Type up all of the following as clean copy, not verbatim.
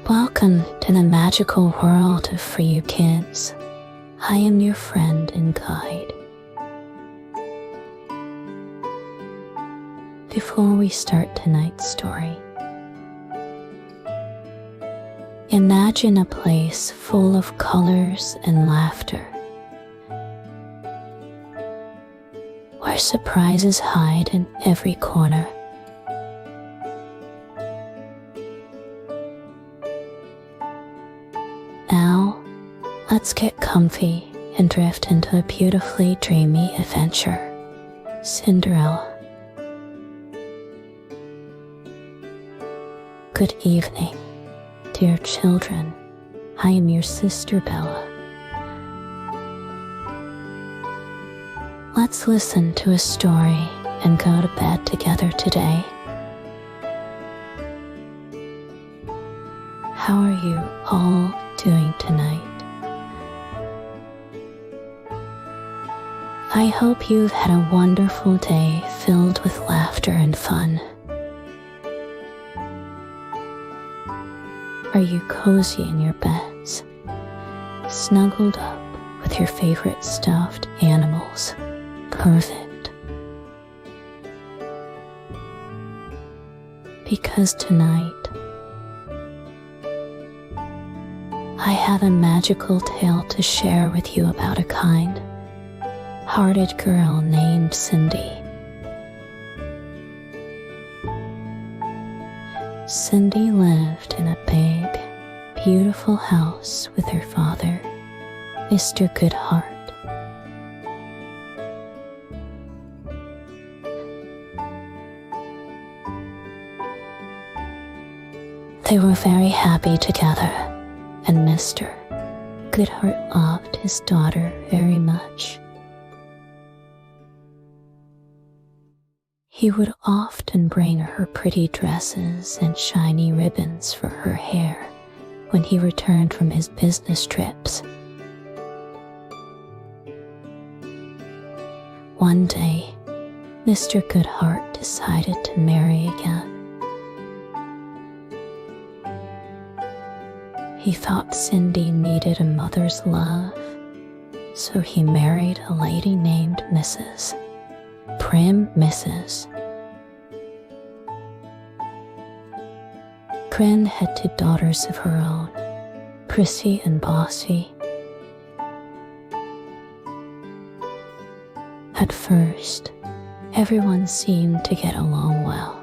Welcome to the magical world of For You Kids. I am your friend and guide. Before we start tonight's story, imagine a place full of colors and laughter, where surprises hide in every corner. Now, let's get comfy and drift into a beautifully dreamy adventure. Cinderella. Good evening, dear children. I am your sister Bella. Let's listen to a story and go to bed together today. How are you all doing tonight? I hope you've had a wonderful day filled with laughter and fun. Are you cozy in your beds, snuggled up with your favorite stuffed animals? Perfect. Because tonight, I have a magical tale to share with you about a kind-hearted girl named Cindy. Cindy lived in a big, beautiful house with her father, Mr. Goodheart. They were very happy together, and Mr. Goodheart loved his daughter very much. He would often bring her pretty dresses and shiny ribbons for her hair when he returned from his business trips. One day, Mr. Goodheart decided to marry again. He thought Cindy needed a mother's love, so he married a lady named Prim Mrs. Prim had two daughters of her own, Prissy and Bossy. At first, everyone seemed to get along well,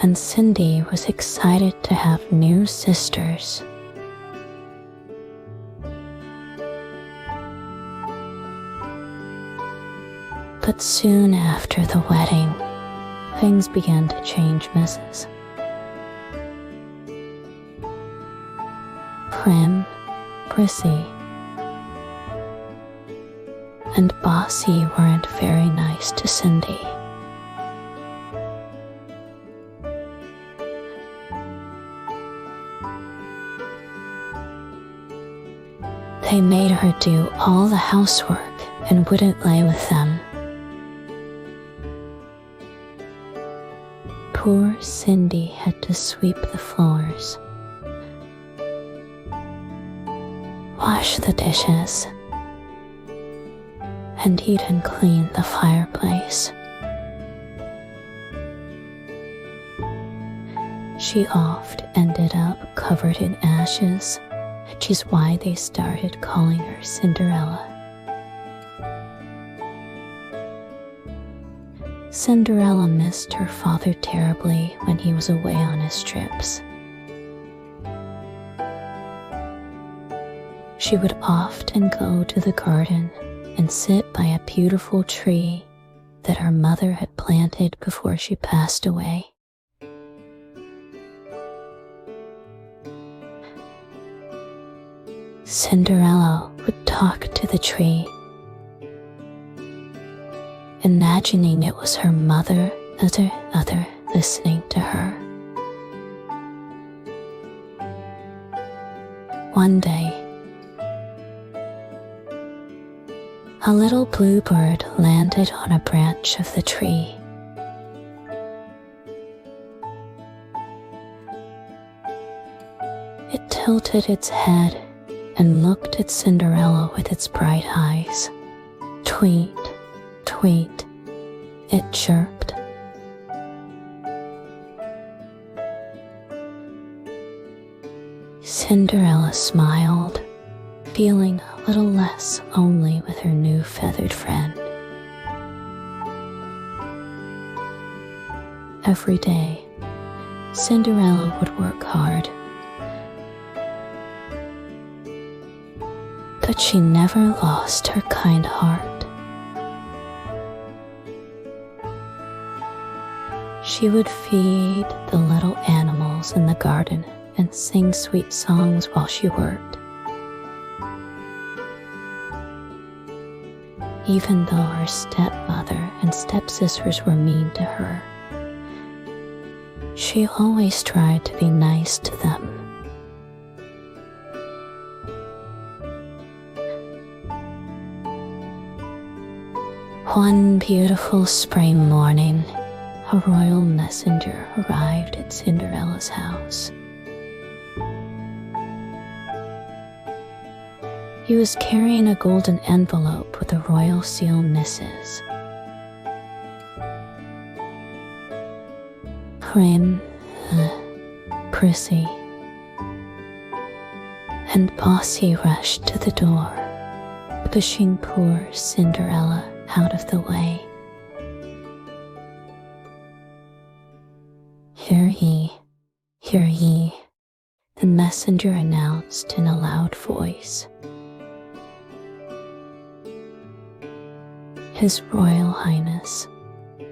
and Cindy was excited to have new sisters. But soon after the wedding, things began to change. Mrs. Prim, Prissy, and Bossy weren't very nice to Cindy. They made her do all the housework and wouldn't lay with them. Poor Cindy had to sweep the floors, wash the dishes, and even clean the fireplace. She oft ended up covered in ashes, which is why they started calling her Cinderella. Cinderella missed her father terribly when he was away on his trips. She would often go to the garden and sit by a beautiful tree that her mother had planted before she passed away. Cinderella would talk to the tree, imagining it was her mother listening to her. One day, a little bluebird landed on a branch of the tree. tilted its head and looked at Cinderella with its bright eyes. "Tweet, tweet," it chirped. Cinderella smiled, feeling a little less lonely with her new feathered friend. Every day, Cinderella would work hard, but she never lost her kind heart. She would feed the little animals in the garden and sing sweet songs while she worked. Even though her stepmother and stepsisters were mean to her, she always tried to be nice to them. One beautiful spring morning, a royal messenger arrived at Cinderella's house. He was carrying a golden envelope with a royal seal misses. Prim, Prissy, and Bossy rushed to the door, pushing poor Cinderella out of the way. "Hear ye, hear ye," the messenger announced in a loud voice. His Royal Highness,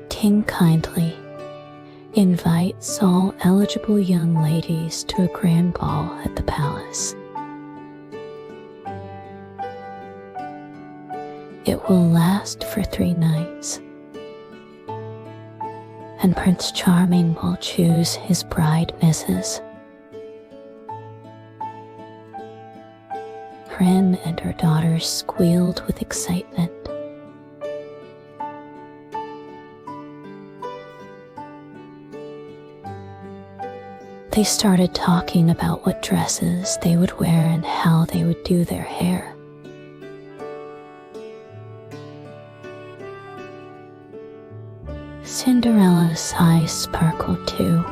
King Kindly, invites all eligible young ladies to a grand ball at the palace. It will last for 3 nights, and Prince Charming will choose his bride misses. Prim and her daughters squealed with excitement. They started talking about what dresses they would wear and how they would do their hair. Cinderella's eyes sparkled too.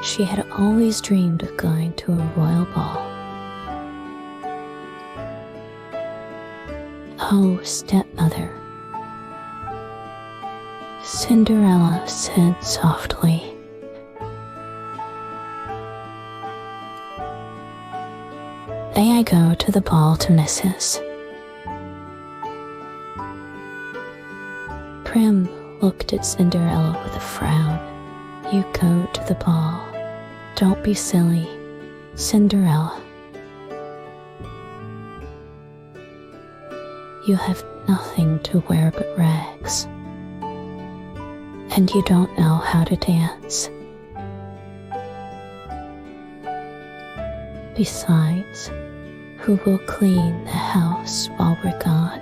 She had always dreamed of going to a royal ball. "Oh, stepmother," Cinderella said softly, "may I go to the ball to misses?" Prim looked at Cinderella with a frown. "You go to the ball. Don't be silly, Cinderella. You have nothing to wear but rags, and you don't know how to dance. Besides, who will clean the house while we're gone?"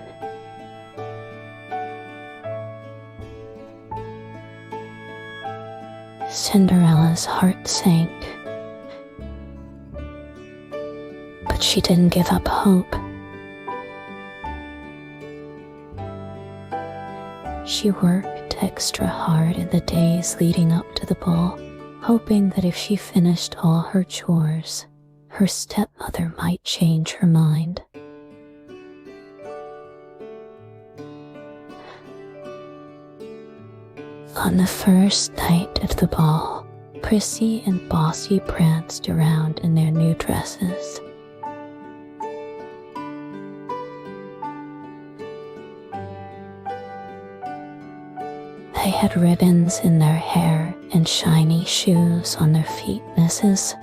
Cinderella's heart sank, but she didn't give up hope. She worked extra hard in the days leading up to the ball, hoping that if she finished all her chores, her stepmother might change her mind. On the first night of the ball, Prissy and Bossy pranced around in their new dresses. They had ribbons in their hair and shiny shoes on their feet, misses.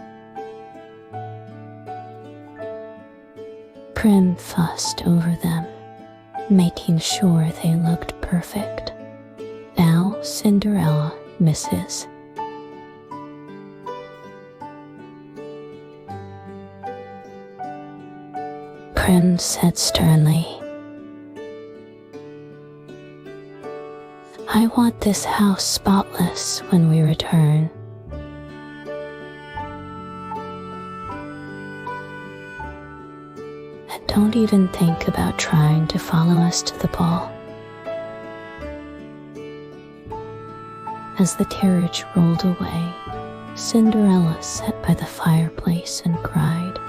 Prim fussed over them, making sure they looked perfect. Now Cinderella, misses. Prim said sternly, "I want this house spotless when we return." Don't even think about trying to follow us to the ball. As the carriage rolled away, Cinderella sat by the fireplace and cried.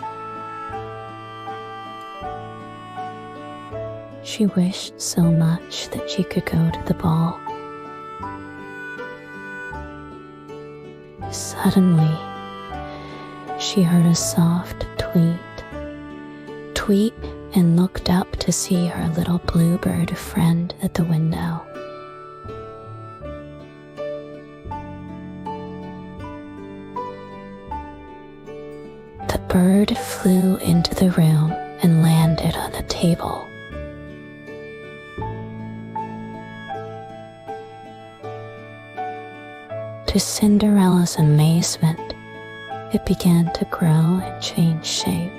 She wished so much that she could go to the ball. Suddenly, she heard a soft tweet, and looked up to see her little bluebird friend at the window. The bird flew into the room and landed on the table. To Cinderella's amazement, it began to grow and change shape.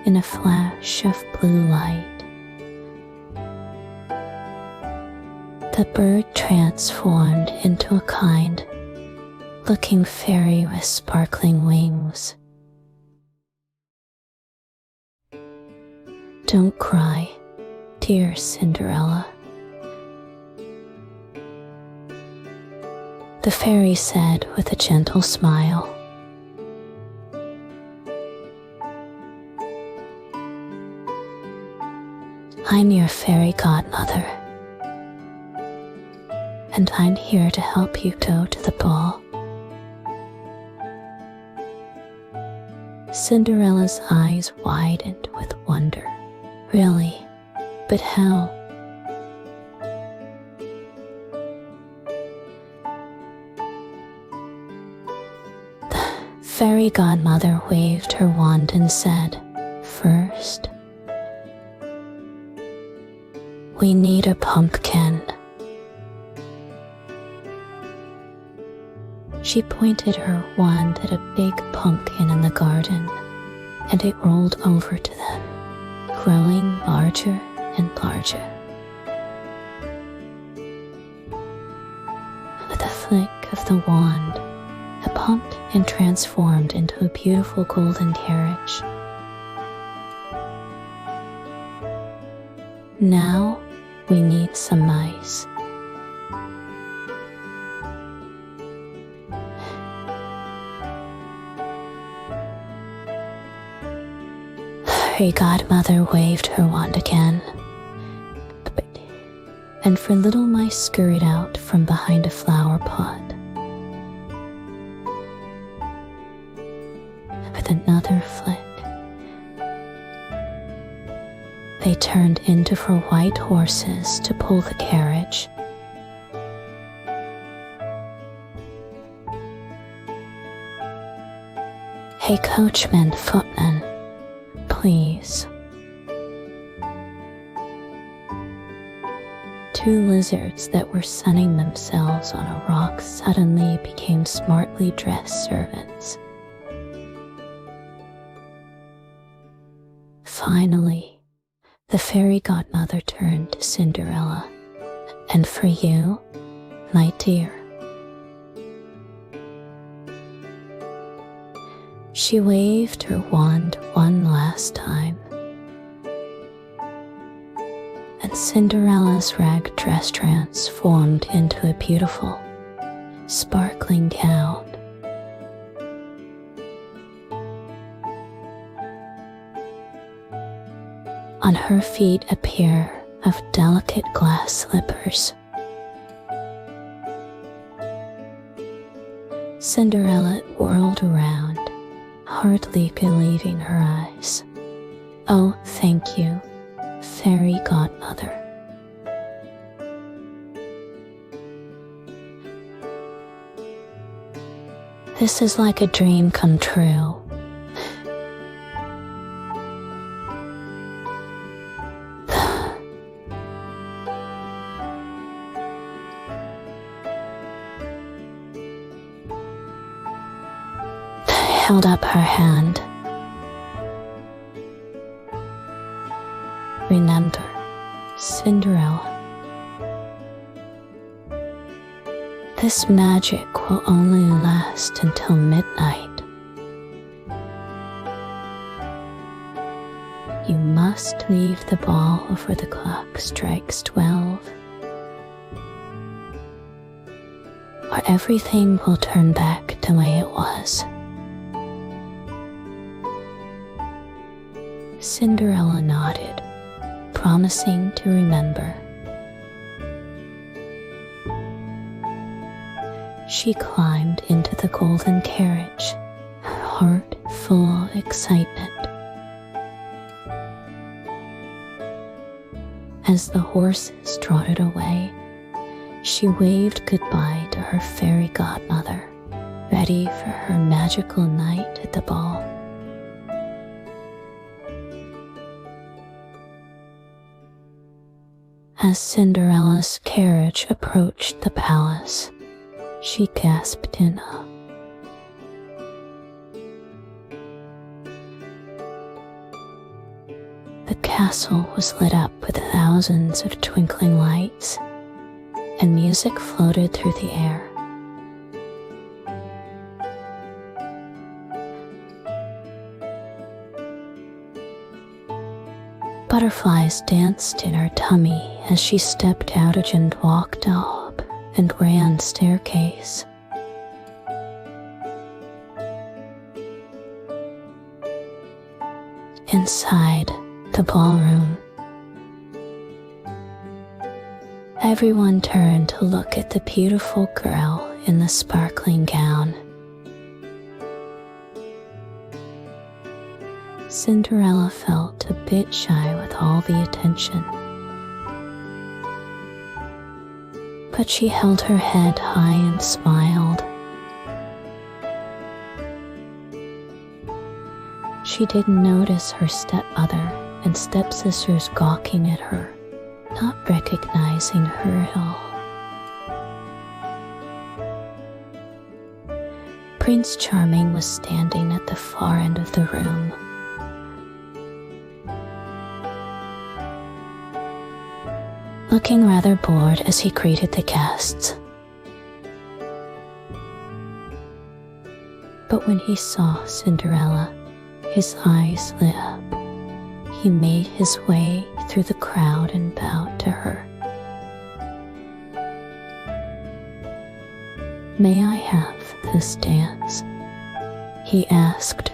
In a flash of blue light, the bird transformed into a kind-looking fairy with sparkling wings. Don't cry, dear Cinderella, the fairy said with a gentle smile. I'm your fairy godmother, and I'm here to help you go to the ball. Cinderella's eyes widened with wonder. Really? But how? The fairy godmother waved her wand and said, First, we need a pumpkin. She pointed her wand at a big pumpkin in the garden, and it rolled over to them, growing larger and larger. With a flick of the wand, the pumpkin transformed into a beautiful golden carriage. Now we need some mice. Fairy godmother waved her wand again, and four little mice scurried out from behind a flower pot. With another flick, they turned into four white horses to pull the carriage. Hey, coachman, footman, please. Two lizards that were sunning themselves on a rock suddenly became smartly dressed servants. Finally, the fairy godmother turned to Cinderella. And for you, my dear. She waved her wand one last time, and Cinderella's rag dress transformed into a beautiful, sparkling gown. On her feet a pair of delicate glass slippers. Cinderella whirled around, hardly believing her eyes. Oh, thank you, fairy godmother. This is like a dream come true. Held up her hand. Remember, Cinderella, this magic will only last until midnight. You must leave the ball before the clock strikes 12, or everything will turn back the way it was. Cinderella nodded, promising to remember. She climbed into the golden carriage, her heart full of excitement. As the horses trotted away, she waved goodbye to her fairy godmother, ready for her magical night at the ball. As Cinderella's carriage approached the palace, she gasped in awe. The castle was lit up with thousands of twinkling lights, and music floated through the air. Butterflies danced in her tummy as she stepped out and walked up and grand staircase. Inside the ballroom, everyone turned to look at the beautiful girl in the sparkling gown. Cinderella felt a bit shy with all the attention, but she held her head high and smiled. She didn't notice her stepmother and stepsisters gawking at her, not recognizing her at all. Prince Charming was standing at the far end of the room. Looking rather bored as he greeted the guests. But when he saw Cinderella, his eyes lit up. He made his way through the crowd and bowed to her. "May I have this dance?" he asked,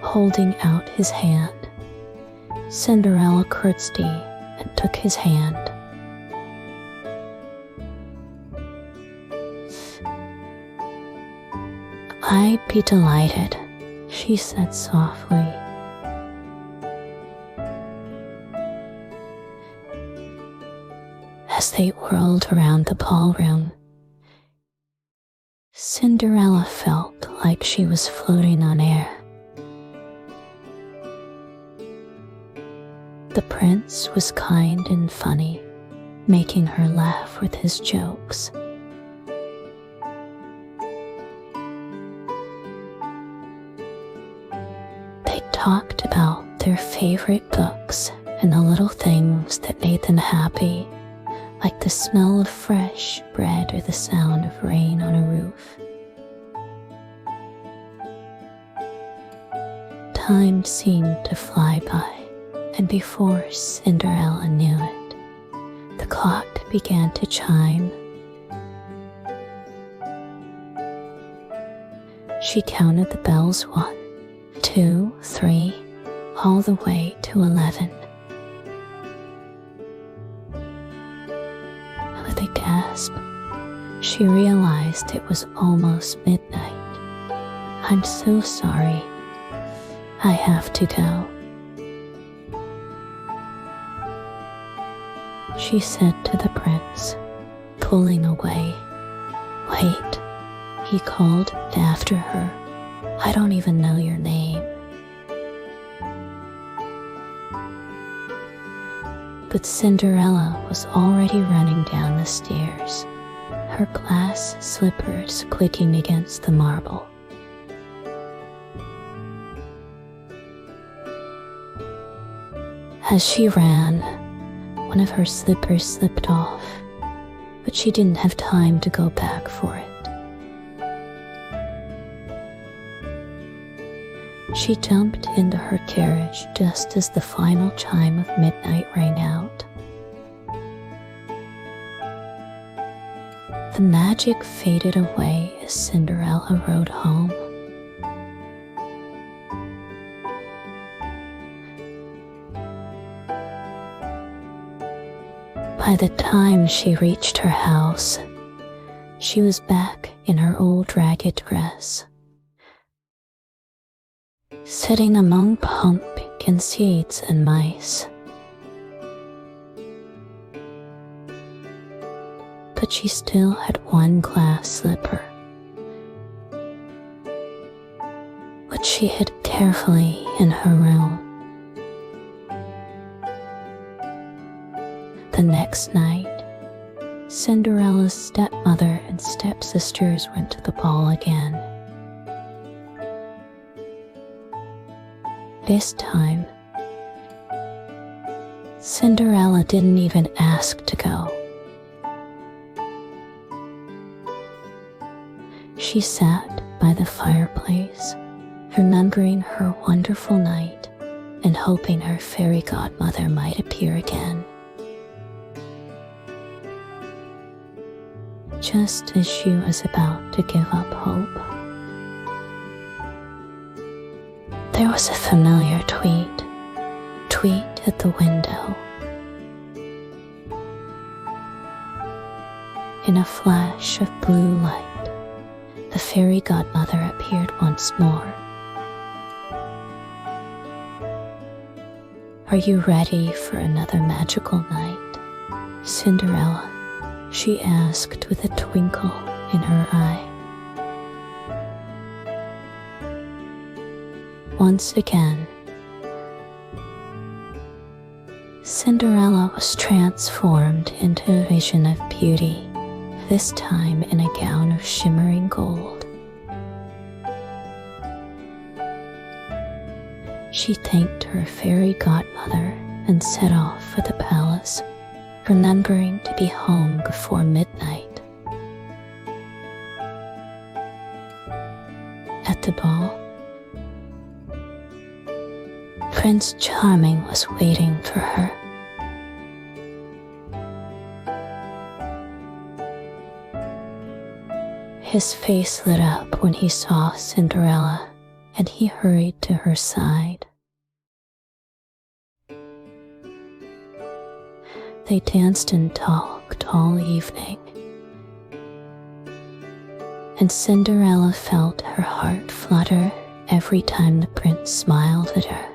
holding out his hand. Cinderella curtsied and took his hand. "I'd be delighted," she said softly. As they whirled around the ballroom, Cinderella felt like she was floating on air. The prince was kind and funny, making her laugh with his jokes. They talked about their favorite books and the little things that made them happy, like the smell of fresh bread or the sound of rain on a roof. Time seemed to fly by, and before Cinderella knew it, the clock began to chime. She counted the bells 1, 2, 3, all the way to 11. With a gasp, she realized it was almost midnight. "I'm so sorry. I have to go," she said to the prince, pulling away. "Wait," he called after her. "I don't even know your name." But Cinderella was already running down the stairs, her glass slippers clicking against the marble. As she ran, one of her slippers slipped off, but she didn't have time to go back for it. She jumped into her carriage just as the final chime of midnight rang out. The magic faded away as Cinderella rode home. By the time she reached her house, she was back in her old ragged dress, sitting among pumpkin seeds and mice. But she still had one glass slipper, which she hid carefully in her room. The next night, Cinderella's stepmother and stepsisters went to the ball again. This time, Cinderella didn't even ask to go. She sat by the fireplace, remembering her wonderful night and hoping her fairy godmother might appear again. Just as she was about to give up hope, there was a familiar tweet at the window. In a flash of blue light, the fairy godmother appeared once more. "Are you ready for another magical night, Cinderella?" she asked with a twinkle in her eye. Once again, Cinderella was transformed into a vision of beauty, this time in a gown of shimmering gold. She thanked her fairy godmother and set off for the palace, remembering to be home before midnight. At the ball, Prince Charming was waiting for her. His face lit up when he saw Cinderella, and he hurried to her side. They danced and talked all evening, and Cinderella felt her heart flutter every time the prince smiled at her.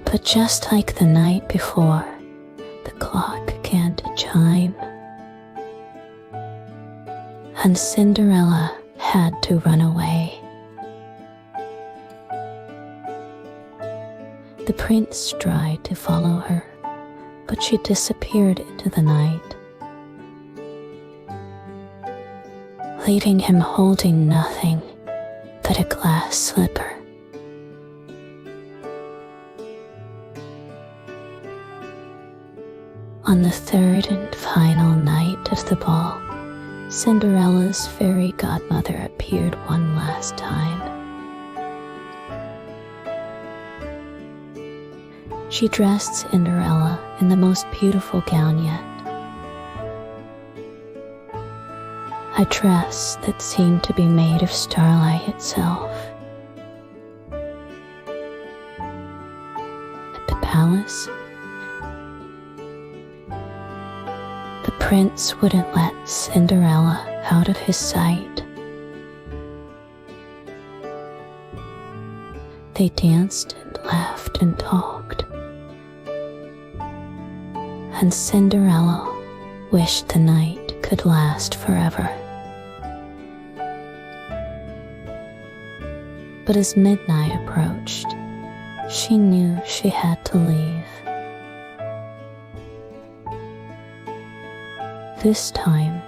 But just like the night before, the clock began to chime, and Cinderella had to run away. The prince tried to follow her, but she disappeared into the night, leaving him holding nothing but a glass slipper. On the third and final night of the ball, Cinderella's fairy godmother appeared one last time. She dressed Cinderella in the most beautiful gown yet, a dress that seemed to be made of starlight itself. At the palace, the prince wouldn't let Cinderella out of his sight. They danced and laughed and talked, and Cinderella wished the night could last forever. But as midnight approached, she knew she had to leave. This time,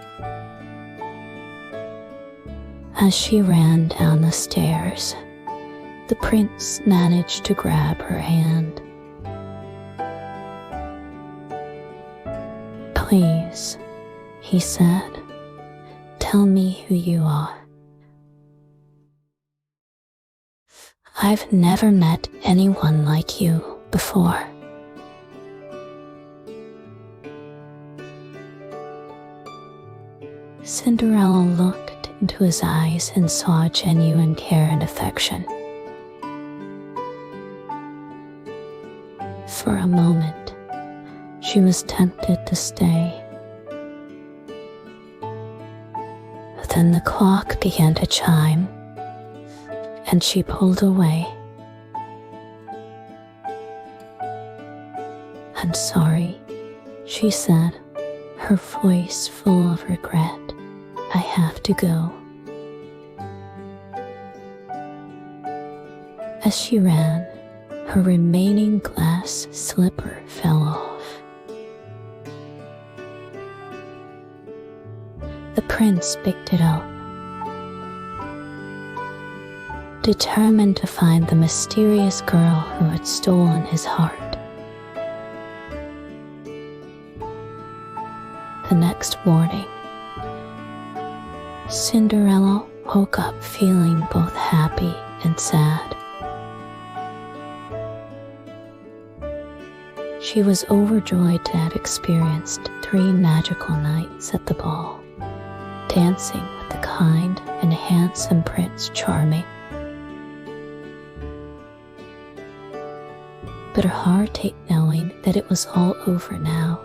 as she ran down the stairs, the prince managed to grab her hand. "Please, he said. "Tell me who you are." "I've never met anyone like you before." Cinderella looked into his eyes and saw genuine care and affection. For a moment, she was tempted to stay. But then the clock began to chime, and she pulled away. "I'm sorry," she said, her voice full of regret. "I have to go." As she ran, her remaining glass slipper fell off. The prince picked it up, determined to find the mysterious girl who had stolen his heart. The next morning, Cinderella woke up feeling both happy and sad. She was overjoyed to have experienced 3 magical nights at the ball, dancing with the kind and handsome Prince Charming. But her heart ached knowing that it was all over now.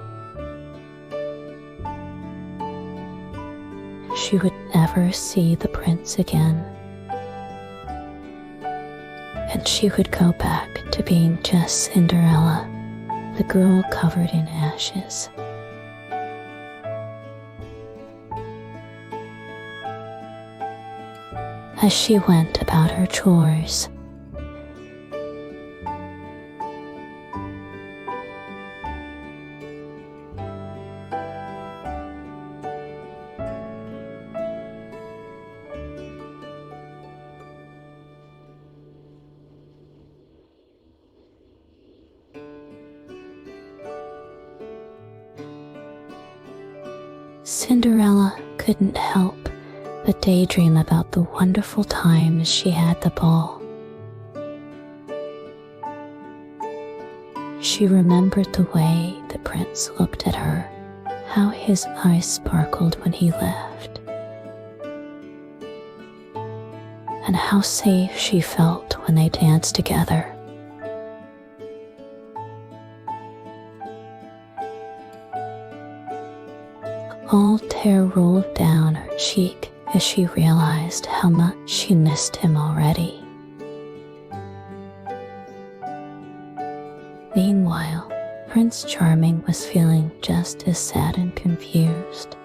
She would never see the prince again, and she would go back to being just Cinderella, the girl covered in ashes. As she went about her chores, Cinderella couldn't help but daydream about the wonderful times she had at the ball. She remembered the way the prince looked at her, how his eyes sparkled when he left, and how safe she felt when they danced together. All tear rolled down her cheek as she realized how much she missed him already. Meanwhile, Prince Charming was feeling just as sad and confused.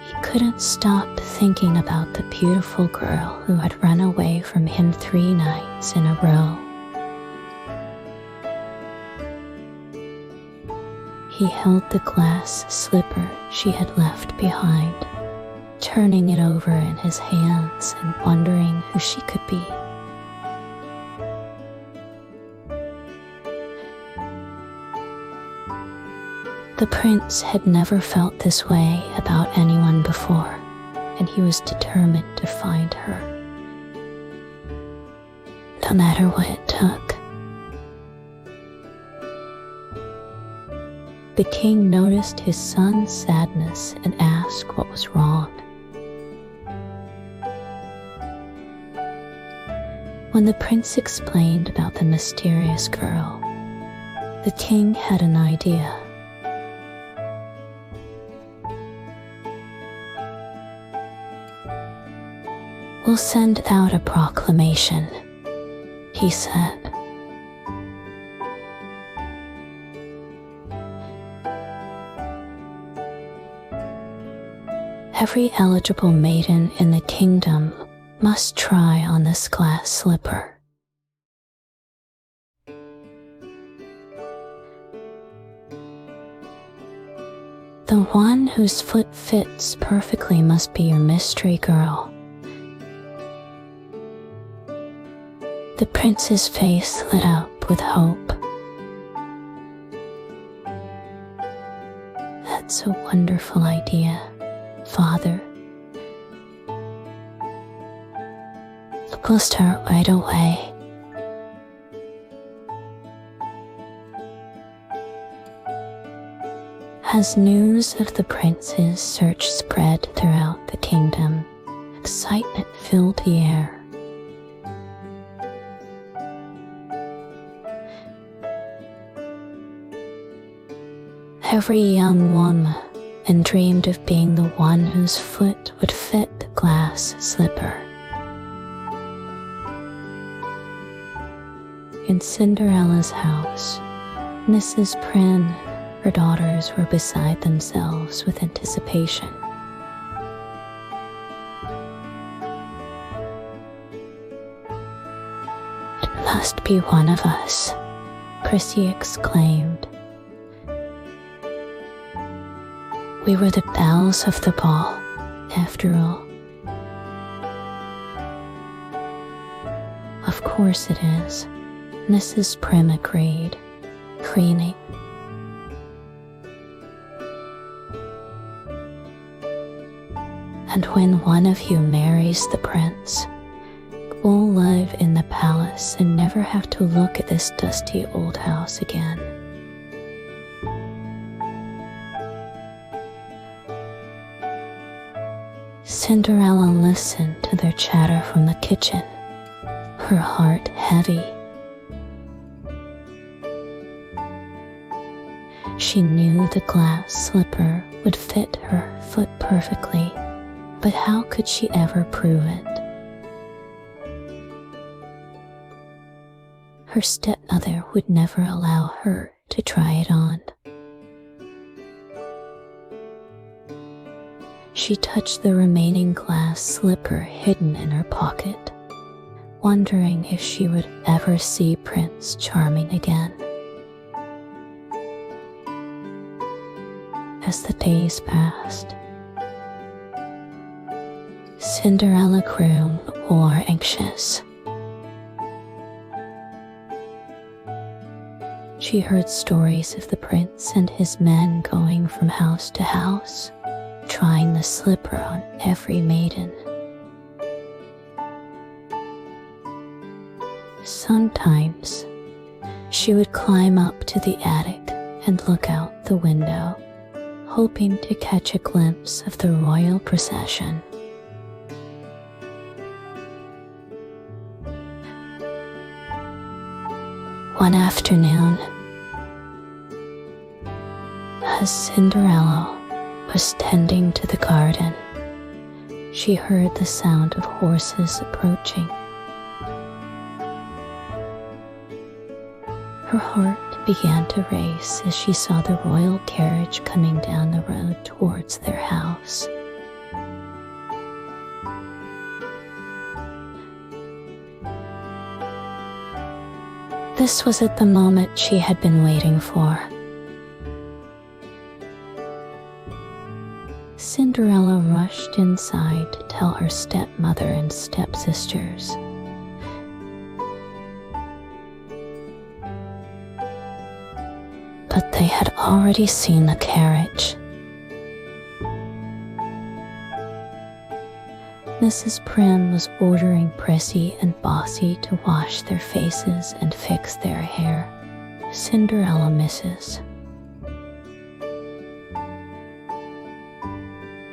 He couldn't stop thinking about the beautiful girl who had run away from him 3 nights in a row. He held the glass slipper she had left behind, turning it over in his hands and wondering who she could be. The prince had never felt this way about anyone before, and he was determined to find her, no matter what it took. The king noticed his son's sadness and asked what was wrong. When the prince explained about the mysterious girl, the king had an idea. "We'll send out a proclamation," he said. "Every eligible maiden in the kingdom must try on this glass slipper. The one whose foot fits perfectly must be your mystery girl." The prince's face lit up with hope. That's a wonderful idea, Father. We'll start right away. As news of the prince's search spread throughout the kingdom, excitement filled the air. Every young woman dreamed of being the one whose foot would fit the glass slipper. In Cinderella's house, Mrs. Prim, her daughters were beside themselves with anticipation. "It must be one of us," Prissy exclaimed. "We were the belles of the ball, after all." "Of course it is," Mrs. Prim agreed, preening. "And when one of you marries the prince, we'll live in the palace and never have to look at this dusty old house again." Cinderella listened to their chatter from the kitchen, her heart heavy. She knew the glass slipper would fit her foot perfectly, but how could she ever prove it? Her stepmother would never allow her to try it on. She touched the remaining glass slipper hidden in her pocket, wondering if she would ever see Prince Charming again. As the days passed, Cinderella grew more anxious. She heard stories of the prince and his men going from house to house, trying the slipper on every maiden. Sometimes she would climb up to the attic and look out the window, hoping to catch a glimpse of the royal procession. One afternoon, as Cinderella was tending to the garden, she heard the sound of horses approaching. Her heart began to race as she saw the royal carriage coming down the road towards their house. This was at the moment she had been waiting for. Cinderella rushed inside to tell her stepmother and stepsisters. But they had already seen the carriage. Mrs. Prim was ordering Prissy and Bossy to wash their faces and fix their hair. Cinderella misses.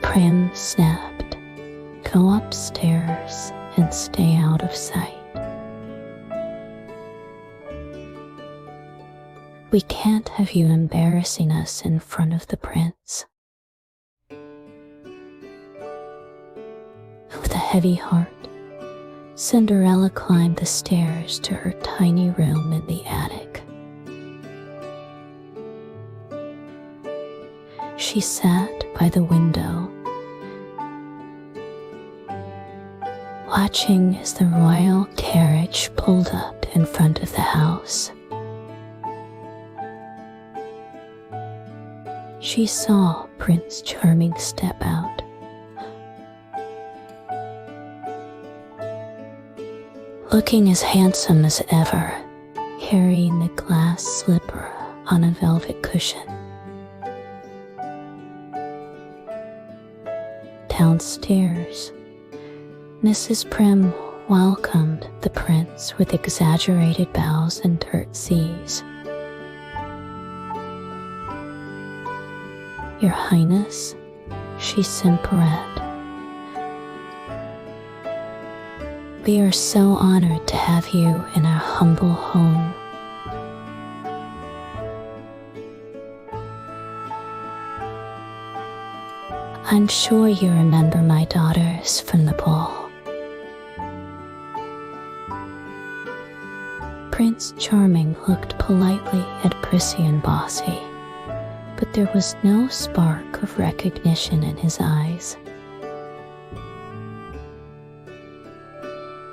Prim snapped, "Go upstairs and stay out of sight. We can't have you embarrassing us in front of the prince." With a heavy heart, Cinderella climbed the stairs to her tiny room in the attic. She sat by the window, watching as the royal carriage pulled up in front of the house. She saw Prince Charming step out. Looking as handsome as ever, carrying the glass slipper on a velvet cushion. downstairs, Mrs. Prim welcomed the prince with exaggerated bows and curtsies. "Your Highness," she simpered, "we are so honored to have you in our humble home." "I'm sure you remember my daughters from the ball." Prince Charming looked politely at Prissy and Bossy, but there was no spark of recognition in his eyes.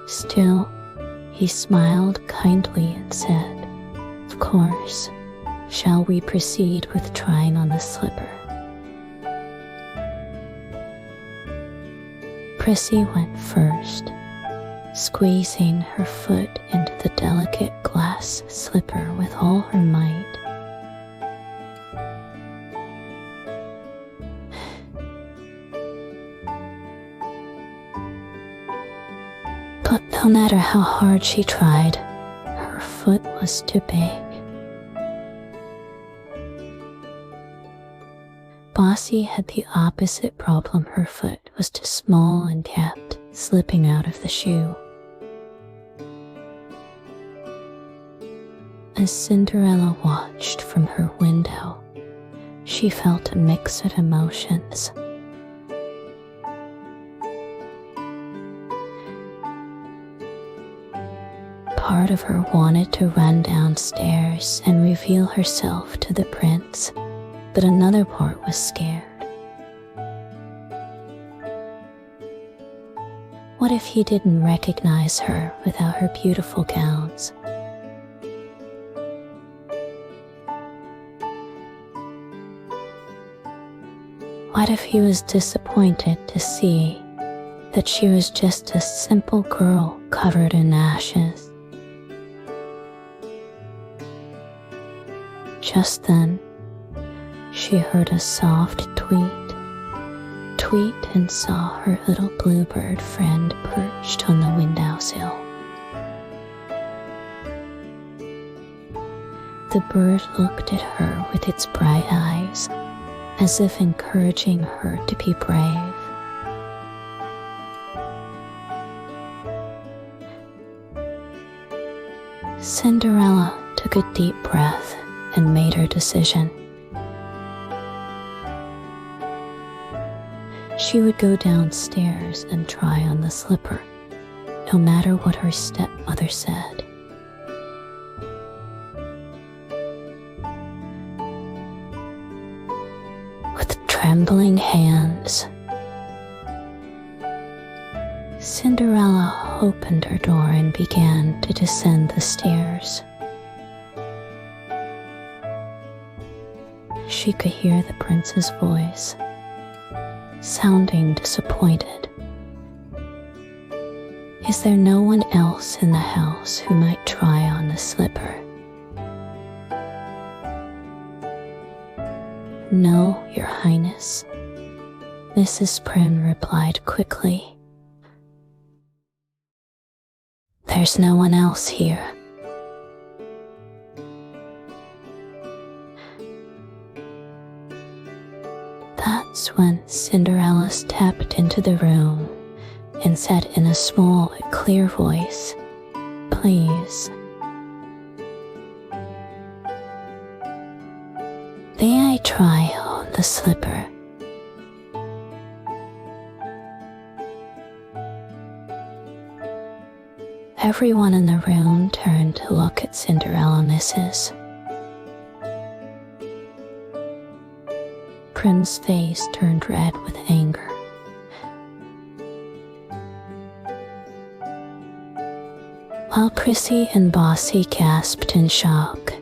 Still, he smiled kindly and said, "Of course, shall we proceed with trying on the slipper?" Prissy went first, squeezing her foot into the delicate glass slipper with all her might. But no matter how hard she tried, her foot was too big. Bossy had the opposite problem. Her foot was too small and kept slipping out of the shoe. As Cinderella watched from her window, she felt a mix of emotions. Part of her wanted to run downstairs and reveal herself to the prince, but another part was scared. What if he didn't recognize her without her beautiful gowns? What if he was disappointed to see that she was just a simple girl covered in ashes? Just then, she heard a soft tweet and saw her little bluebird friend perched on the windowsill. The bird looked at her with its bright eyes, as if encouraging her to be brave. Cinderella took a deep breath and made her decision. She would go downstairs and try on the slipper, no matter what her stepmother said. With trembling hands, Cinderella opened her door and began to descend the stairs. She could hear the prince's voice, sounding disappointed. "Is there no one else in the house who might try on the slipper?" "No, Your Highness," Mrs. Prim replied quickly. "There's no one else here." That's when Cinderella stepped into the room and said in a small, clear voice, "Please, may I try on the slipper?" Everyone in the room turned to look at Cinderella. Mrs. Prim's face turned red with anger. While Prissy and Bossy gasped in shock.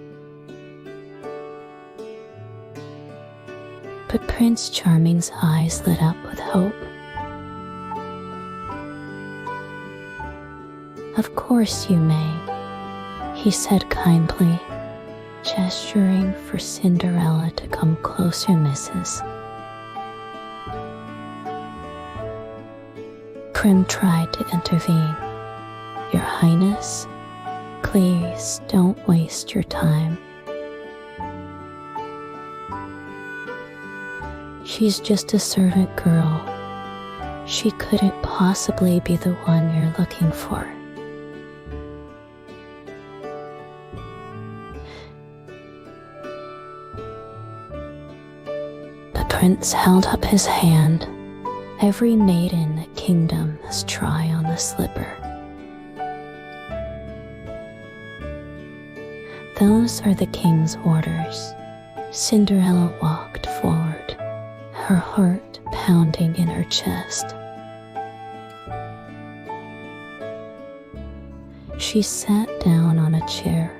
But Prince Charming's eyes lit up with hope. "Of course you may," he said kindly, gesturing for Cinderella to come closer, Mrs. Prim tried to intervene. "Your Highness, please don't waste your time. She's just a servant girl. She couldn't possibly be the one you're looking for." The prince held up his hand. "Every maiden in the kingdom must try on the slipper. Those are the king's orders." Cinderella walked forward, her heart pounding in her chest. She sat down on a chair,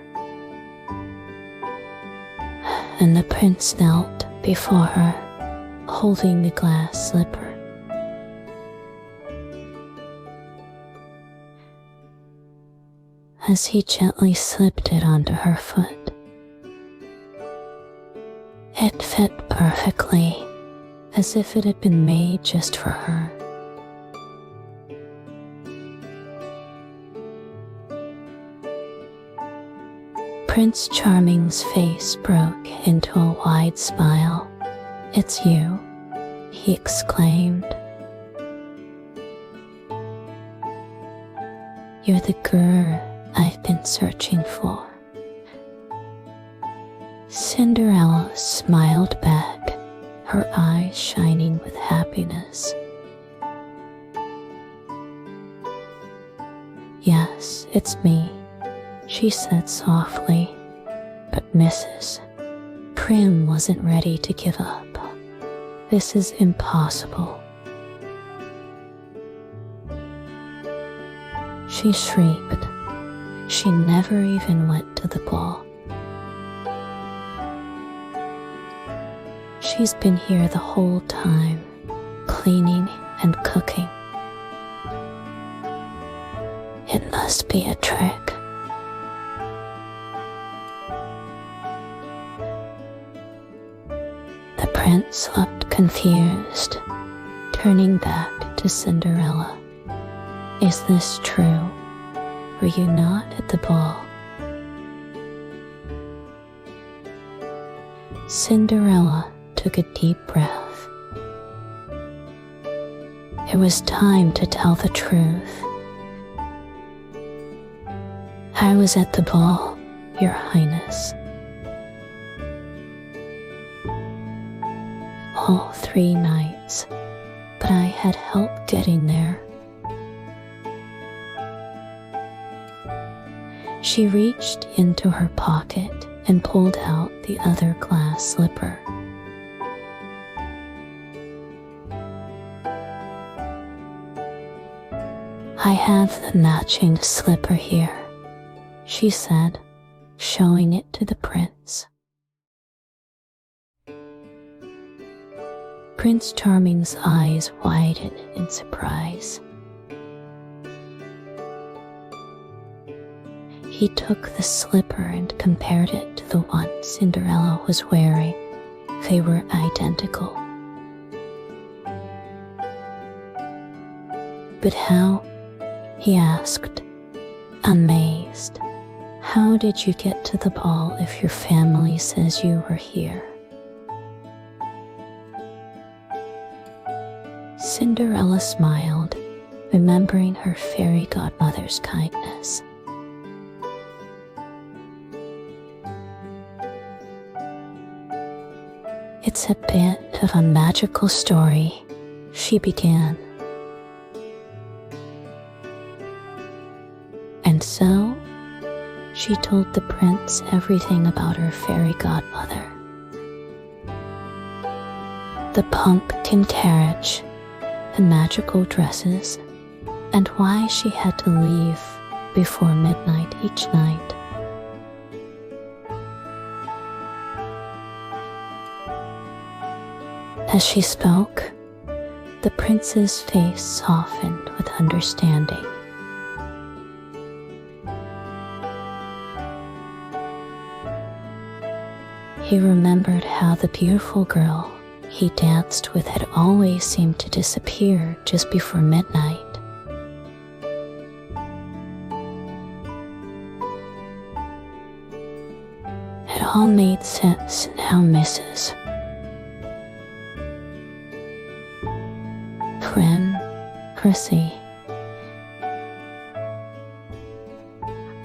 and the prince knelt before her, holding the glass slipper. As he gently slipped it onto her foot, it fit perfectly, as if it had been made just for her. Prince Charming's face broke into a wide smile. "It's you," he exclaimed. "You're the girl I've been searching for." Cinderella smiled back, her eyes shining with happiness. "Yes, it's me," she said softly, but Mrs. Prim wasn't ready to give up. "This is impossible." She shrieked. She never even went to the ball. "She's been here the whole time, cleaning and cooking. It must be a trick." The prince looked confused, turning back to Cinderella. "Is this true? Were you not at the ball?" Cinderella took a deep breath. It was time to tell the truth. "I was at the ball, Your Highness. All 3 nights, but I had help getting there." She reached into her pocket and pulled out the other glass slipper. "I have the matching slipper here," she said, showing it to the prince. Prince Charming's eyes widened in surprise. He took the slipper and compared it to the one Cinderella was wearing. They were identical. "But how?" he asked, amazed. "How did you get to the ball if your family says you were here?" Cinderella smiled, remembering her fairy godmother's kindness. "It's a bit of a magical story," she began. And so, she told the prince everything about her fairy godmother. The pumpkin carriage, the magical dresses, and why she had to leave before midnight each night. As she spoke, the prince's face softened with understanding. He remembered how the beautiful girl he danced with had always seemed to disappear just before midnight, all made sense now, Mrs. Prim, Prissy,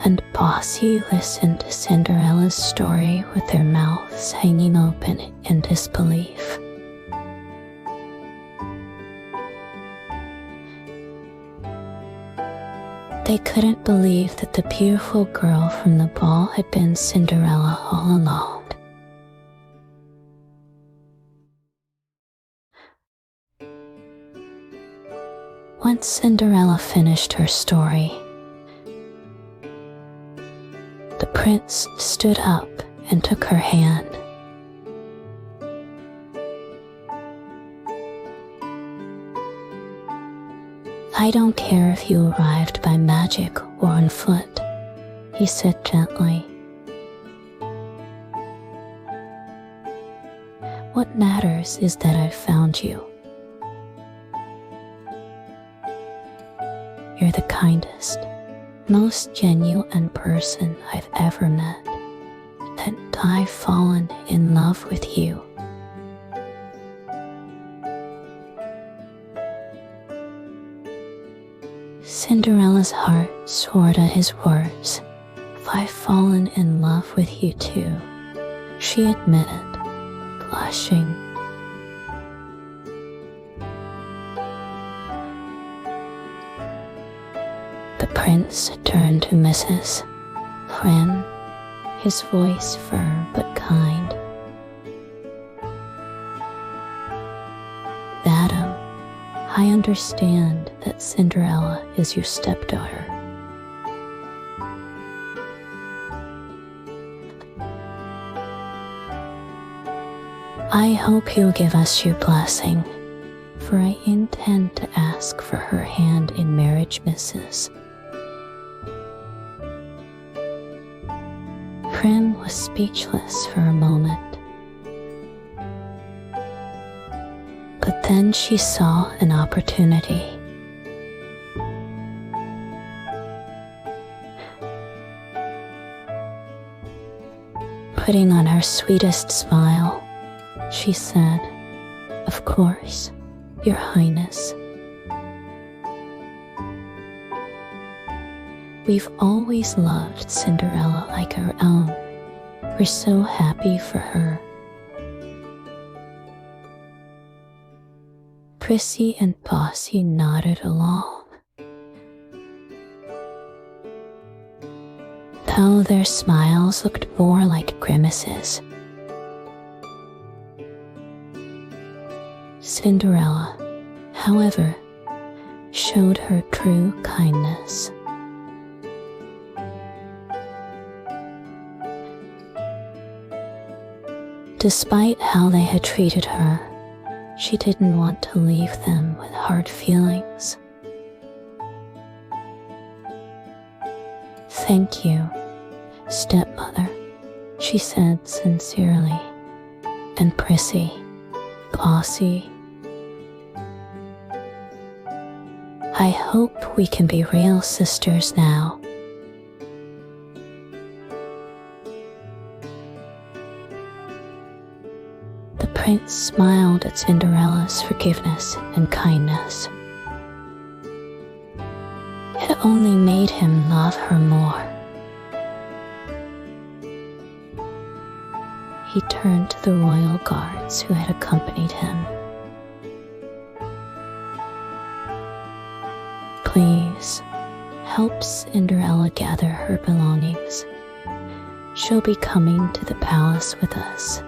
and Bossy listened to Cinderella's story with their mouths hanging open in disbelief. They couldn't believe that the beautiful girl from the ball had been Cinderella all along. Once Cinderella finished her story, the prince stood up and took her hand. "I don't care if you arrived by magic or on foot," he said gently. "What matters is that I've found you. You're the kindest, most genuine person I've ever met, and I've fallen in love with you." Cinderella's heart soared at his words. "I've fallen in love with you too," she admitted, blushing. The prince turned to Mrs. Prim, his voice firm but kind. "Madam, I understand that Cinderella is your stepdaughter. I hope you'll give us your blessing, for I intend to ask for her hand in marriage, Mrs." Prim was speechless for a moment. But then she saw an opportunity. Putting on her sweetest smile, she said, "Of course, Your Highness. We've always loved Cinderella like our own. We're so happy for her." Prissy and Bossy nodded along, though their smiles looked more like grimaces. Cinderella, however, showed her true kindness. Despite how they had treated her, she didn't want to leave them with hard feelings. "Thank you, stepmother," she said sincerely, "and Prissy, Bossy. I hope we can be real sisters now." The prince smiled at Cinderella's forgiveness and kindness. It only made him love her more. He turned to the royal guards who had accompanied him. "Please, help Cinderella gather her belongings. She'll be coming to the palace with us."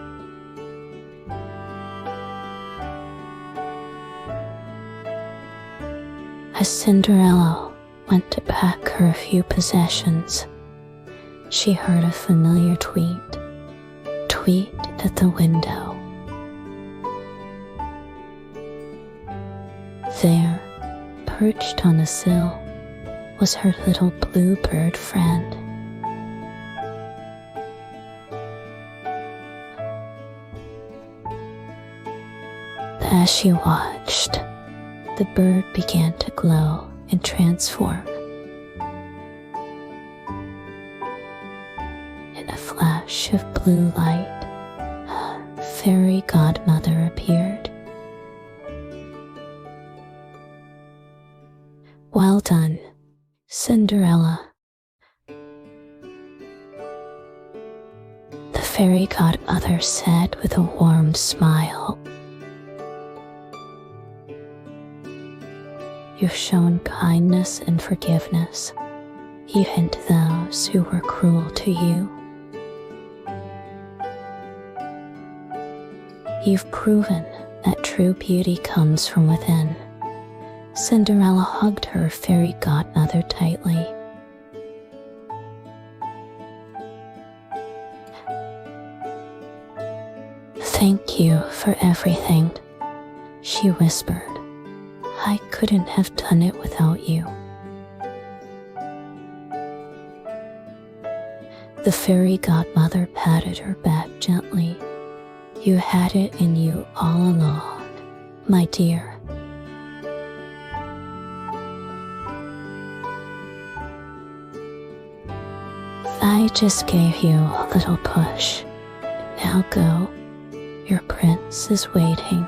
As Cinderella went to pack her few possessions, she heard a familiar tweet at the window. There, perched on a sill, was her little bluebird friend. As she watched, the bird began to glow and transform. In a flash of blue light, fairy godmother appeared. "Well done, Cinderella," the fairy godmother said with a warm smile. "You've shown kindness and forgiveness, even to those who were cruel to you. You've proven that true beauty comes from within." Cinderella hugged her fairy godmother tightly. "Thank you for everything," she whispered. "I couldn't have done it without you." The fairy godmother patted her back gently. "You had it in you all along, my dear." "I just gave you a little push. Now go. Your prince is waiting."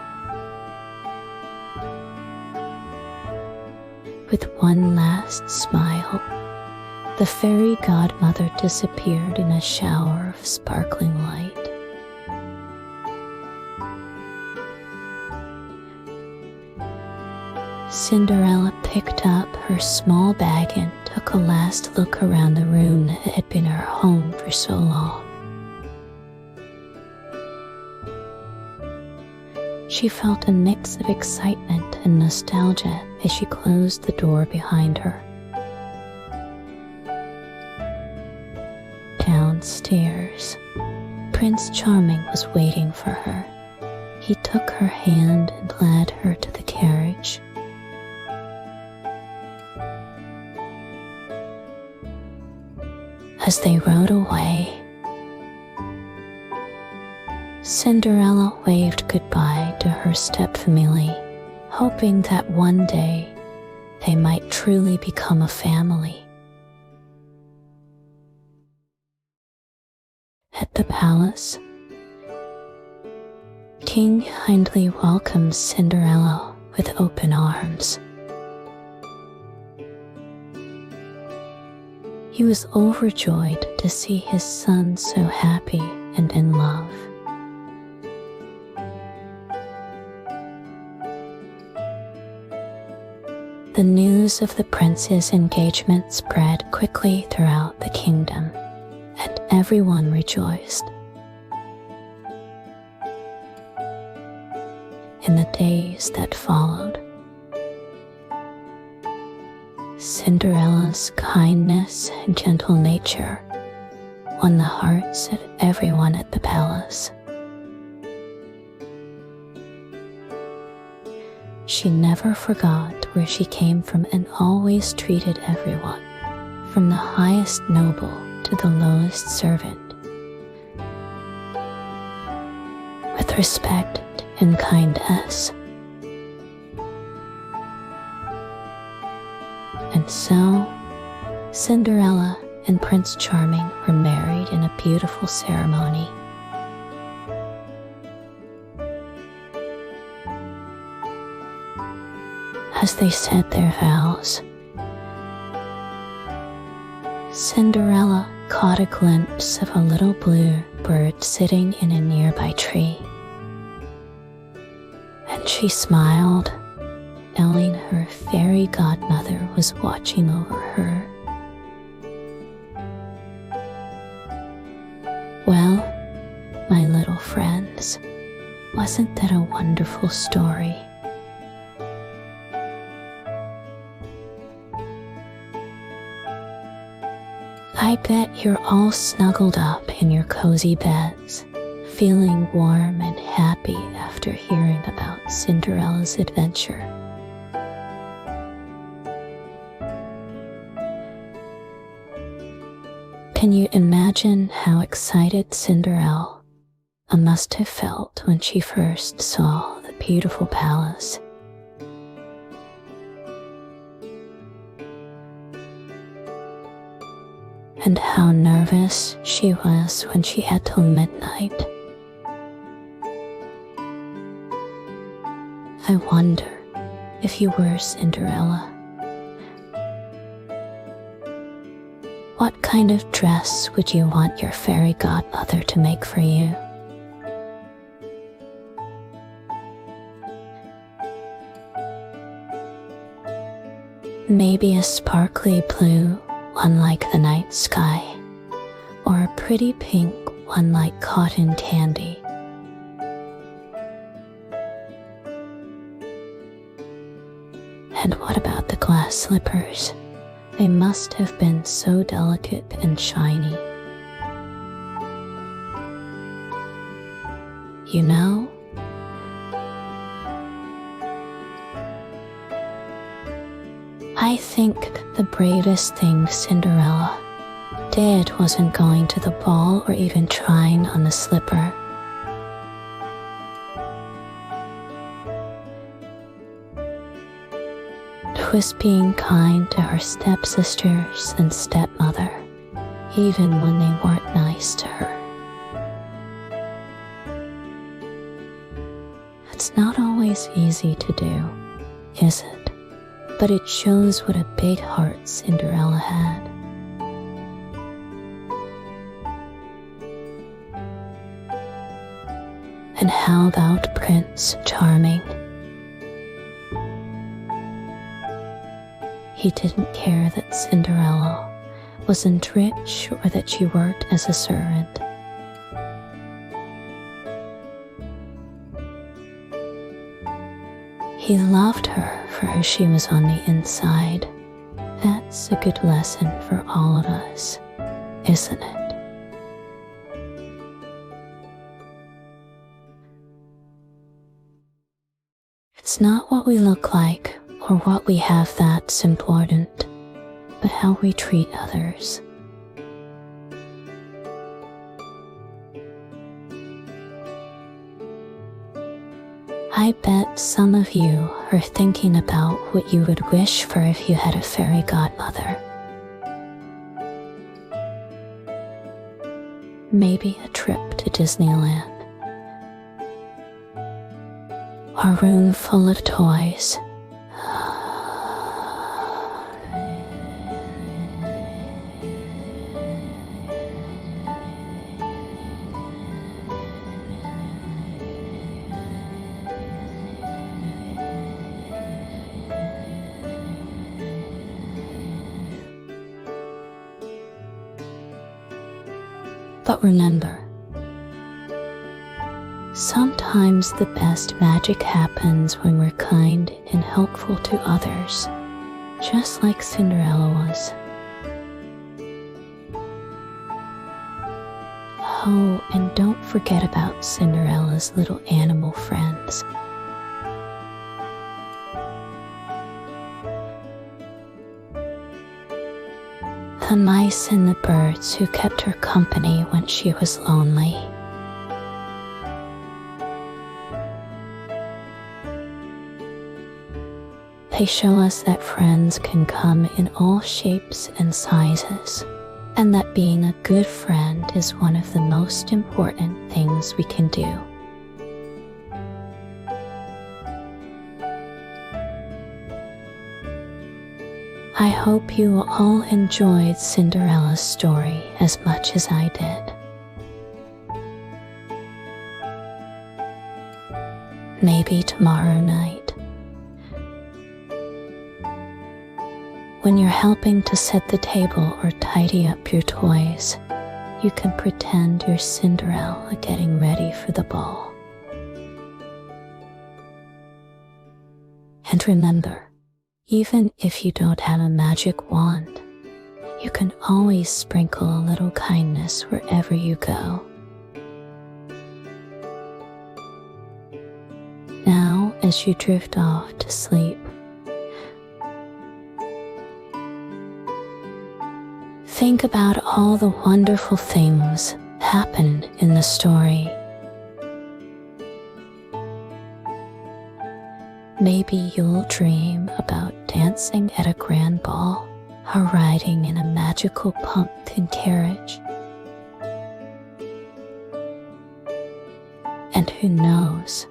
With one last smile, the fairy godmother disappeared in a shower of sparkling light. Cinderella picked up her small bag and took a last look around the room that had been her home for so long. She felt a mix of excitement and nostalgia as she closed the door behind her. Downstairs, Prince Charming was waiting for her. He took her hand and led her to the carriage. As they rode away, Cinderella waved goodbye to her stepfamily, hoping that one day they might truly become a family. At the palace, King kindly welcomed Cinderella with open arms. He was overjoyed to see his son so happy and in love. The news of the prince's engagement spread quickly throughout the kingdom, and everyone rejoiced. In the days that followed, Cinderella's kindness and gentle nature won the hearts of everyone at the palace. She never forgot where she came from and always treated everyone, from the highest noble to the lowest servant, with respect and kindness. And so, Cinderella and Prince Charming were married in a beautiful ceremony. As they said their vows, Cinderella caught a glimpse of a little blue bird sitting in a nearby tree, and she smiled, knowing her fairy godmother was watching over her. Well, my little friends, wasn't that a wonderful story? I bet you're all snuggled up in your cozy beds, feeling warm and happy after hearing about Cinderella's adventure. Can you imagine how excited Cinderella must have felt when she first saw the beautiful palace? and how nervous she was when she had till midnight. I wonder if you were Cinderella, what kind of dress would you want your fairy godmother to make for you? Maybe a sparkly blue, one like the night sky, or a pretty pink one like cotton candy. And what about the glass slippers? They must have been so delicate and shiny. You know, I think the bravest thing Cinderella did wasn't going to the ball or even trying on the slipper. It was being kind to her stepsisters and stepmother, even when they weren't nice to her. It's not always easy to do, is it? But it shows what a big heart Cinderella had. And how about Prince Charming? He didn't care that Cinderella wasn't rich or that she worked as a servant. He loved her for who she was on the inside. That's a good lesson for all of us, isn't it? It's not what we look like or what we have that's important, but how we treat others. I bet some of you are thinking about what you would wish for if you had a fairy godmother. Maybe a trip to Disneyland, a room full of toys, but remember, sometimes the best magic happens when we're kind and helpful to others, just like Cinderella was. Oh, and don't forget about Cinderella's little animal friends. The mice and the birds who kept her company when she was lonely. They show us that friends can come in all shapes and sizes, and that being a good friend is one of the most important things we can do. I hope you all enjoyed Cinderella's story as much as I did. Maybe tomorrow night, when you're helping to set the table or tidy up your toys, you can pretend you're Cinderella getting ready for the ball. And remember, even if you don't have a magic wand, you can always sprinkle a little kindness wherever you go. Now, as you drift off to sleep, think about all the wonderful things happened in the story. Maybe you'll dream about dancing at a grand ball are riding in a magical pumpkin carriage. And who knows,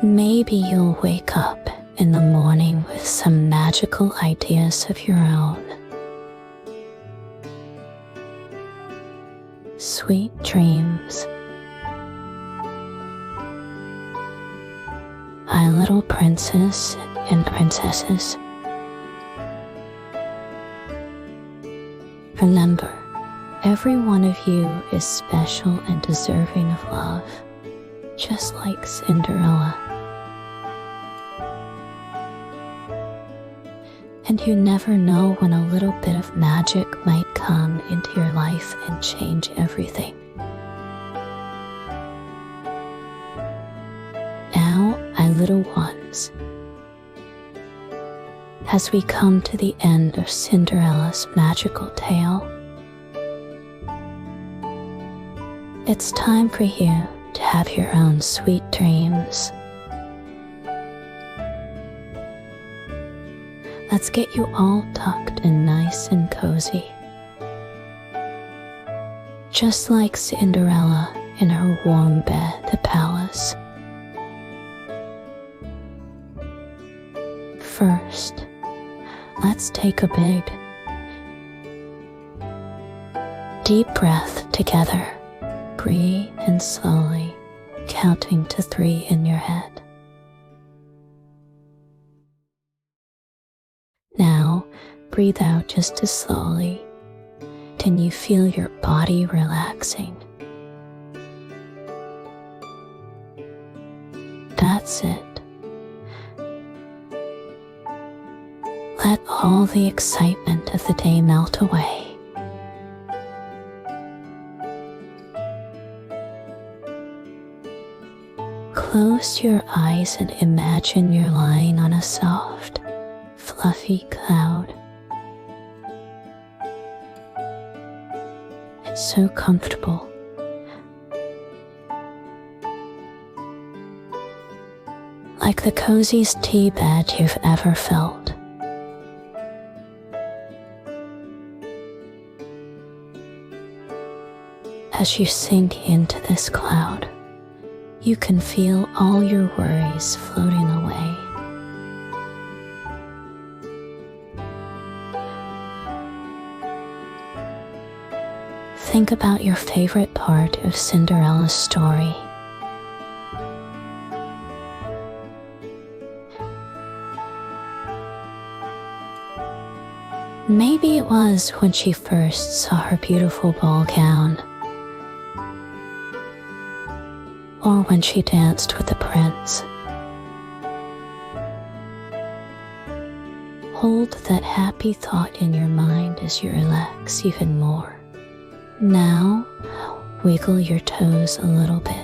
maybe you'll wake up in the morning with some magical ideas of your own. Sweet dreams, my little princess and princesses. Remember, every one of you is special and deserving of love, just like Cinderella. And you never know when a little bit of magic might come into your life and change everything. Now, my little ones, as we come to the end of Cinderella's magical tale, it's time for you to have your own sweet dreams. Let's get you all tucked in nice and cozy, just like Cinderella in her warm bed at the palace. First, let's take a big, deep breath together. Breathe in slowly, counting to 3 in your head. Now, breathe out just as slowly. Can you feel your body relaxing? That's it. Let all the excitement of the day melt away. Close your eyes and imagine you're lying on a soft, fluffy cloud. It's so comfortable. Like the coziest tea bed you've ever felt. As you sink into this cloud, you can feel all your worries floating away. Think about your favorite part of Cinderella's story. Maybe it was when she first saw her beautiful ball gown, or when she danced with the prince. Hold that happy thought in your mind as you relax even more. Now, wiggle your toes a little bit.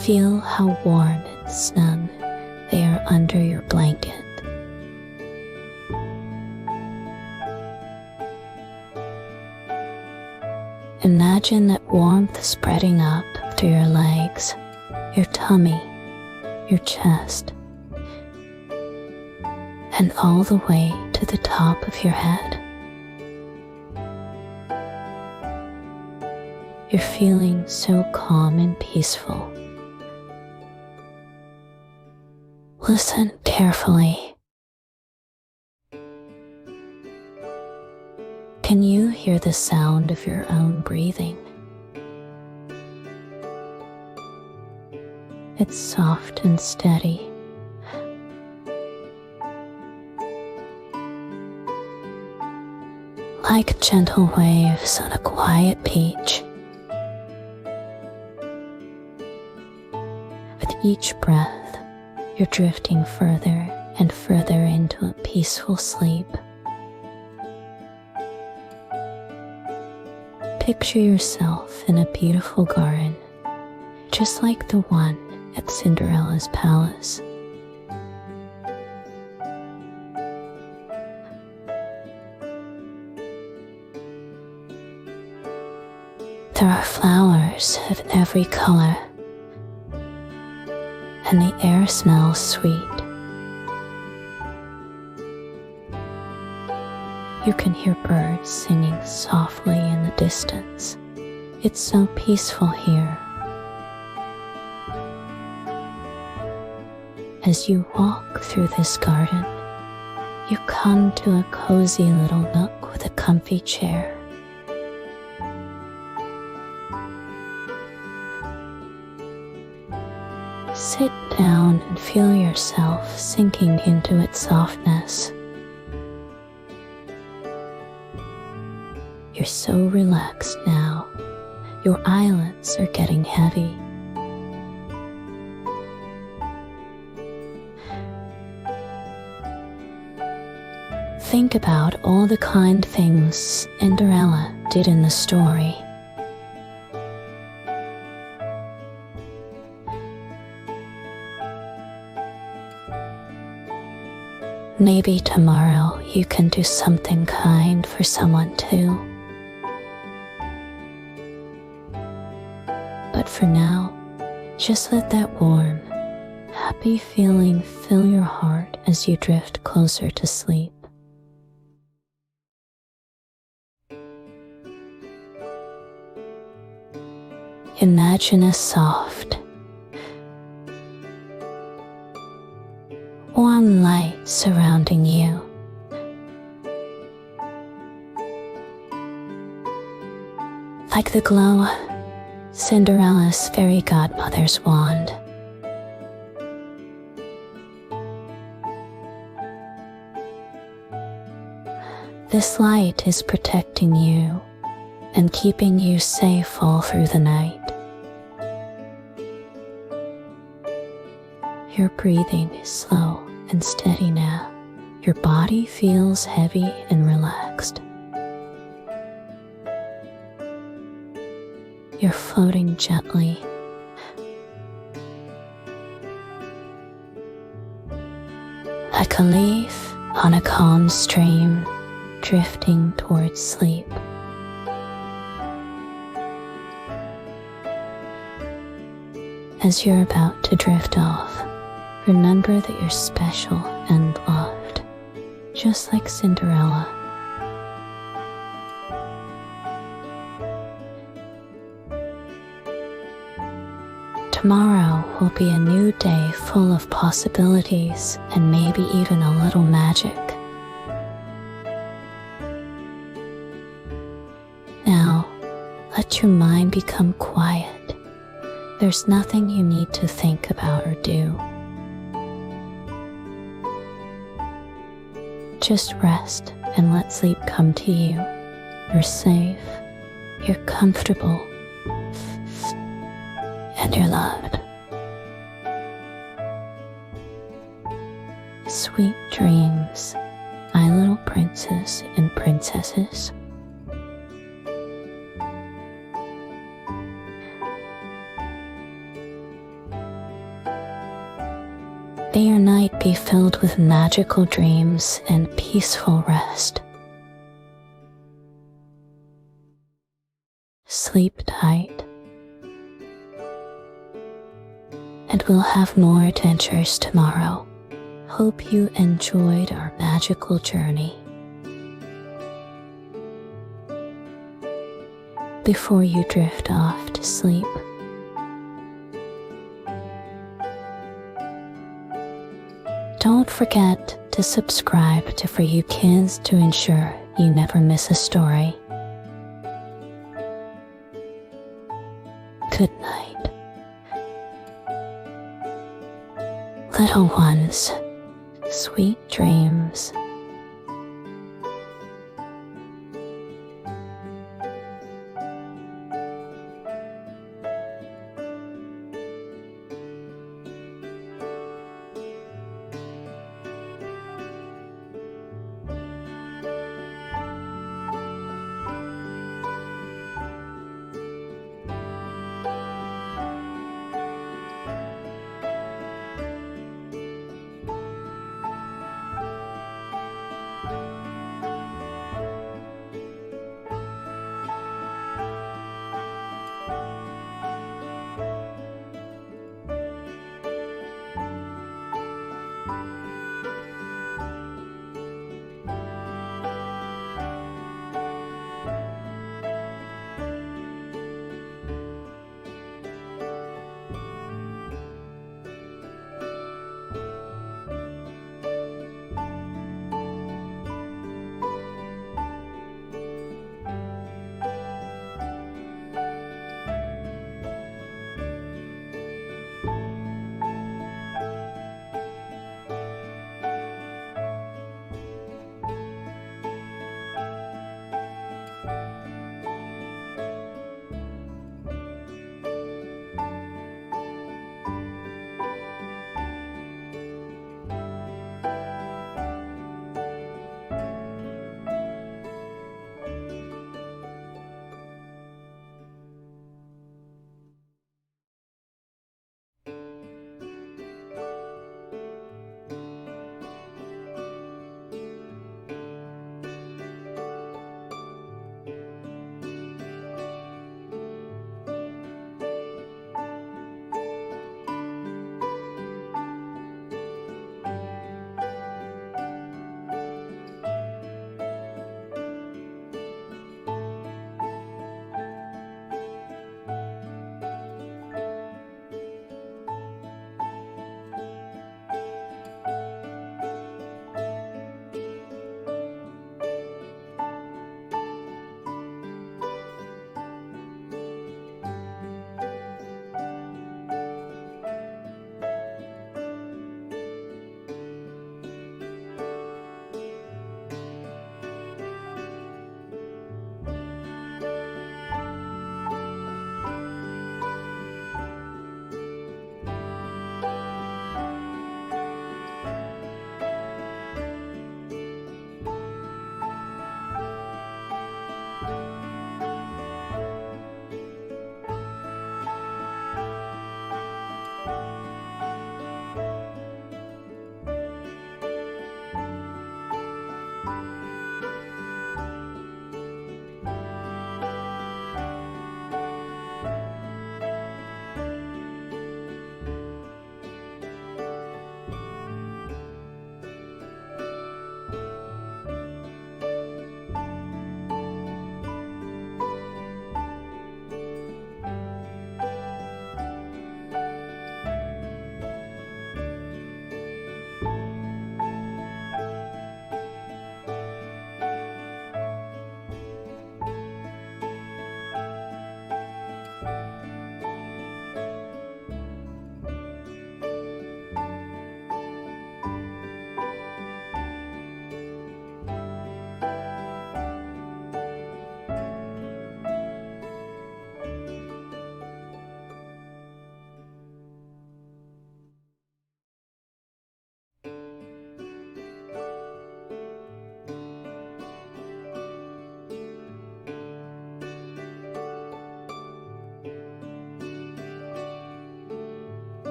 Feel how warm and snug they are under your blanket. Imagine that warmth spreading up through your legs, your tummy, your chest, and all the way to the top of your head. You're feeling so calm and peaceful. Listen carefully. Can you hear the sound of your own breathing? It's soft and steady. Like gentle waves on a quiet beach. With each breath, you're drifting further and further into a peaceful sleep. Picture yourself in a beautiful garden, just like the one at Cinderella's palace. There are flowers of every color, and the air smells sweet. You can hear birds singing softly in the distance. It's so peaceful here. As you walk through this garden, you come to a cozy little nook with a comfy chair. Sit down and feel yourself sinking into its softness. You're so relaxed now. Your eyelids are getting heavy. Think about all the kind things Cinderella did in the story. Maybe tomorrow you can do something kind for someone too. But for now, just let that warm, happy feeling fill your heart as you drift closer to sleep. Imagine a soft, warm light surrounding you. Like the glow of Cinderella's fairy godmother's wand. This light is protecting you and keeping you safe all through the night. Your breathing is slow and steady now. Your body feels heavy and relaxed. You're floating gently. Like a leaf on a calm stream, drifting towards sleep. As you're about to drift off, remember that you're special and loved, just like Cinderella. Tomorrow will be a new day full of possibilities and maybe even a little magic. Now, let your mind become quiet. There's nothing you need to think about or do. Just rest and let sleep come to you. You're safe, you're comfortable, and you're loved. Sweet dreams, my little princes and princesses. May your night be filled with magical dreams and peaceful rest. Sleep tight, and we'll have more adventures tomorrow. Hope you enjoyed our magical journey. Before you drift off to sleep, don't forget to subscribe to For You Kids to ensure you never miss a story. Good night, little ones. Sweet dreams.